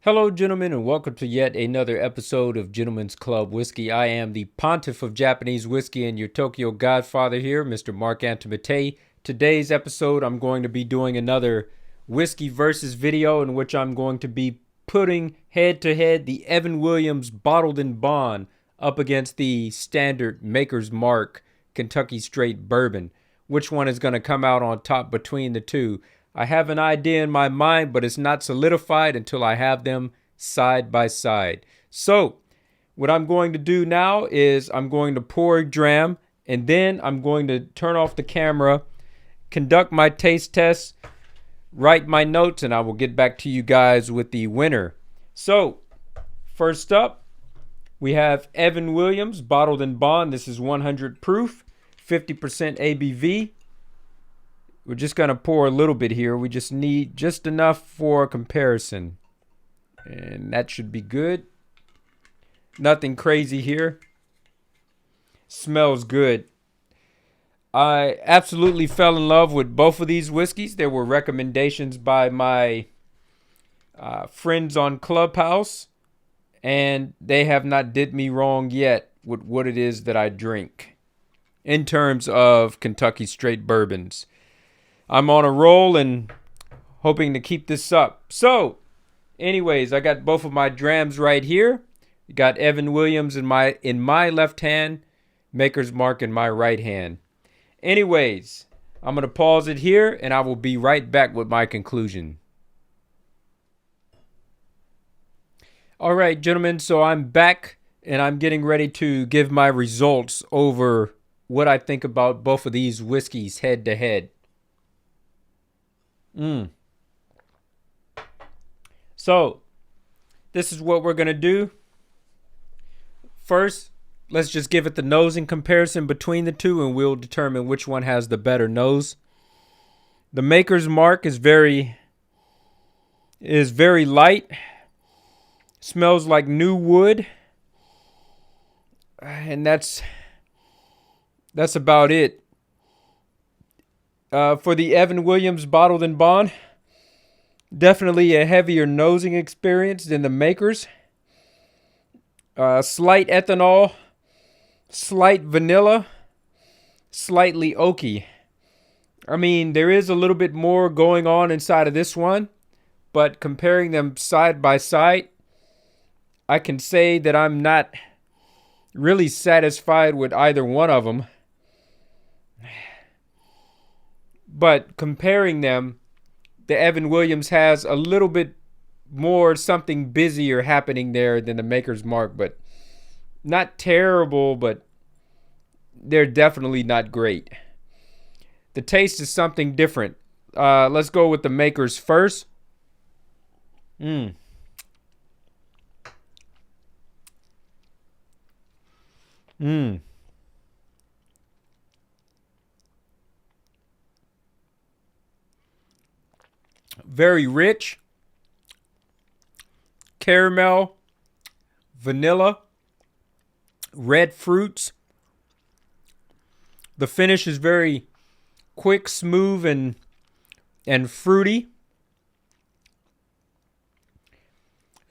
Hello, gentlemen, and welcome to yet another episode of Gentlemen's Club Whiskey. I am the Pontiff of Japanese whiskey and your Tokyo Godfather here, Mr. Mark Antimate. Today's episode, I'm going to be doing another whiskey versus video in which I'm going to be putting head-to-head the Evan Williams Bottled in Bond up against the standard Maker's Mark Kentucky Straight Bourbon. Which one is going to come out on top between the two? I have an idea in my mind, but it's not solidified until I have them side by side. So, what I'm going to do now is I'm going to pour a dram, and then I'm going to turn off the camera, conduct my taste test, write my notes, and I will get back to you guys with the winner. So, first up, we have Evan Williams Bottled in Bond. This is 100 proof, 50% ABV. We're just going to pour a little bit here. We just need just enough for comparison. And that should be good. Nothing crazy here. Smells good. I absolutely fell in love with both of these whiskeys. There were recommendations by my friends on Clubhouse. And they have not did me wrong yet with what it is that I drink in terms of Kentucky Straight Bourbons. I'm on a roll and hoping to keep this up. So, anyways, I got both of my drams right here. You got Evan Williams in my left hand, Maker's Mark in my right hand. Anyways, I'm going to pause it here and I will be right back with my conclusion. All right, gentlemen, so I'm back and I'm getting ready to give my results over what I think about both of these whiskeys head to head. So, this is what we're going to do. First, let's just give it the nosing comparison between the two and we'll determine which one has the better nose. The Maker's Mark is very light. Smells like new wood. And that's about it. For the Evan Williams Bottled in Bond, definitely a heavier nosing experience than the Maker's. Slight ethanol, slight vanilla, slightly oaky. I mean, there is a little bit more going on inside of this one, but comparing them side by side, I can say that I'm not really satisfied with either one of them. But comparing them, the Evan Williams has a little bit more something busier happening there than the Maker's Mark, but not terrible, but they're definitely not great. The taste is something different. Let's go with the Maker's first. Very rich. Caramel, vanilla, red fruits. The finish is very quick, smooth, and fruity.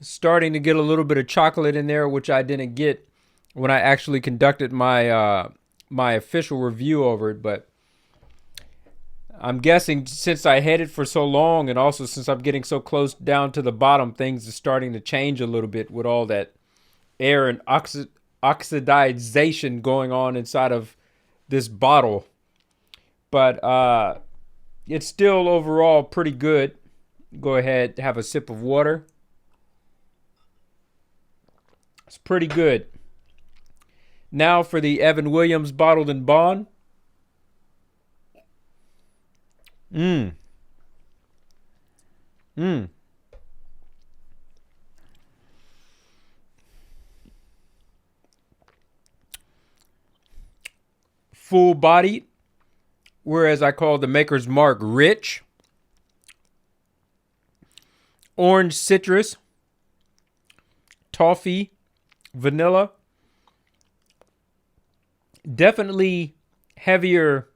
Starting to get a little bit of chocolate in there, which I didn't get when I actually conducted my my official review over it, but I'm guessing since I had it for so long and also since I'm getting so close down to the bottom, things are starting to change a little bit with all that air and oxidization going on inside of this bottle. But it's still overall pretty good. Go ahead, have a sip of water. It's pretty good. Now for the Evan Williams Bottled in Bond. Full bodied, whereas I call the Maker's Mark rich. orange citrus, toffee, vanilla. Definitely heavier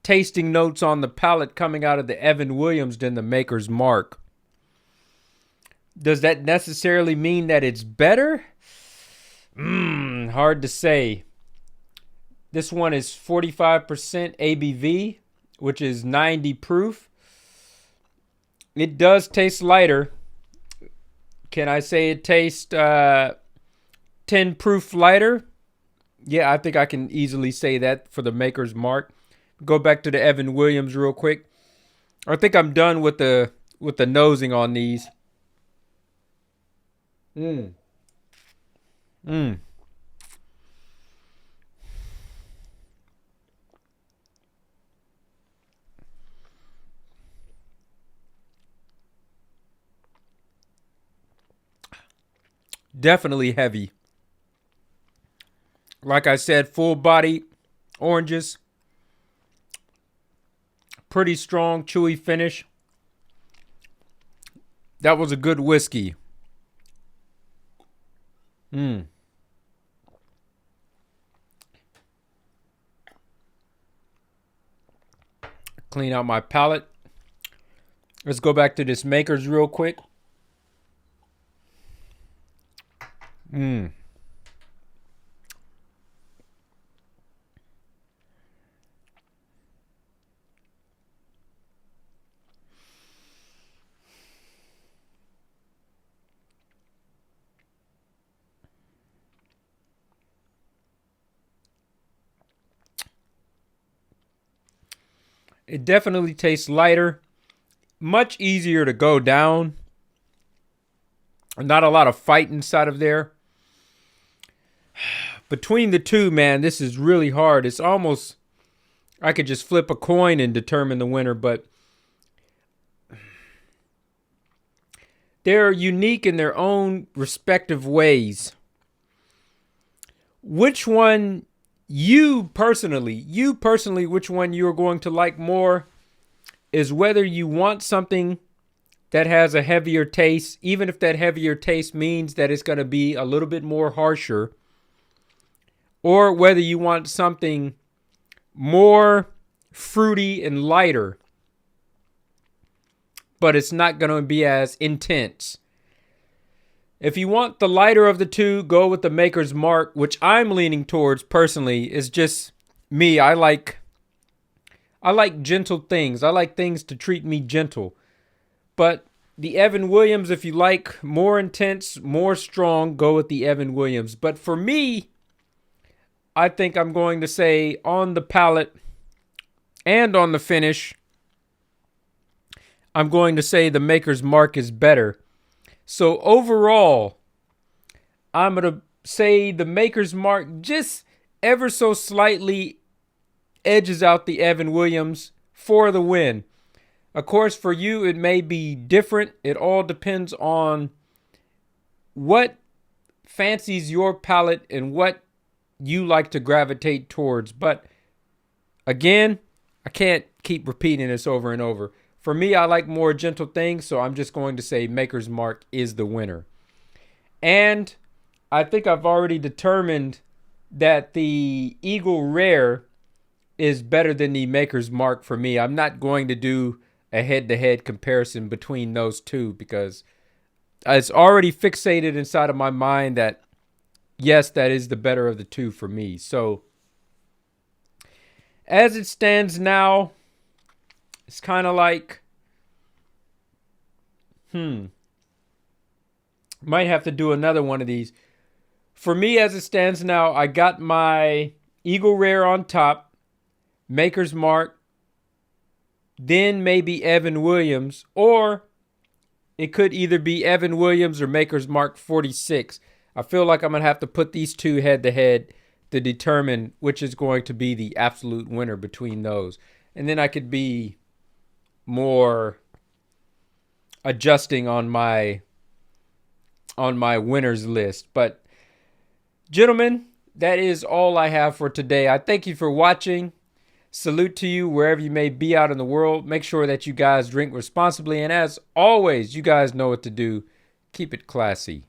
tasting notes on the palate coming out of the Evan Williams than the Maker's Mark. Does that necessarily mean that it's better? Hard to say. This one is 45% ABV, which is 90 proof. It does taste lighter. Can I say it tastes 10 proof lighter? Yeah, I think I can easily say that for the Maker's Mark. Go back to the Evan Williams real quick. I think I'm done with the nosing on these. Definitely heavy. Like I said, full body oranges. Pretty strong, chewy finish. That was a good whiskey. Clean out my palate. Let's go back to this Maker's real quick. It definitely tastes lighter. Much easier to go down. Not a lot of fight inside of there. Between the two, man, this is really hard. It's almost, I could just flip a coin and determine the winner, but they're unique in their own respective ways. Which one you personally, which one you're going to like more is whether you want something that has a heavier taste, even if that heavier taste means that it's going to be a little bit more harsher, or whether you want something more fruity and lighter, but it's not going to be as intense. If you want the lighter of the two, go with the Maker's Mark, which I'm leaning towards personally. Is just me. I like gentle things. I like things to treat me gentle. But the Evan Williams, if you like more intense, more strong, go with the Evan Williams. But for me, I think I'm going to say on the palate and on the finish, I'm going to say the Maker's Mark is better. So overall, I'm going to say the Maker's Mark just ever so slightly edges out the Evan Williams for the win. Of course, for you, it may be different. It all depends on what fancies your palate and what you like to gravitate towards. But again, I can't keep repeating this over and over. For me, I like more gentle things, so I'm just going to say Maker's Mark is the winner. And I think I've already determined that the Eagle Rare is better than the Maker's Mark for me. I'm not going to do a head-to-head comparison between those two because it's already fixated inside of my mind that, yes, that is the better of the two for me. So, as it stands now, it's kind of like, might have to do another one of these. For me, as it stands now, I got my Eagle Rare on top, Maker's Mark, then maybe Evan Williams, or it could either be Evan Williams or Maker's Mark 46. I feel like I'm going to have to put these two head-to-head to determine which is going to be the absolute winner between those. And then I could be more adjusting on my winners list. But gentlemen, that is all I have for today. I thank you for watching. Salute to you wherever you may be out in the world. Make sure that you guys drink responsibly. And as always, you guys know what to do. Keep it classy.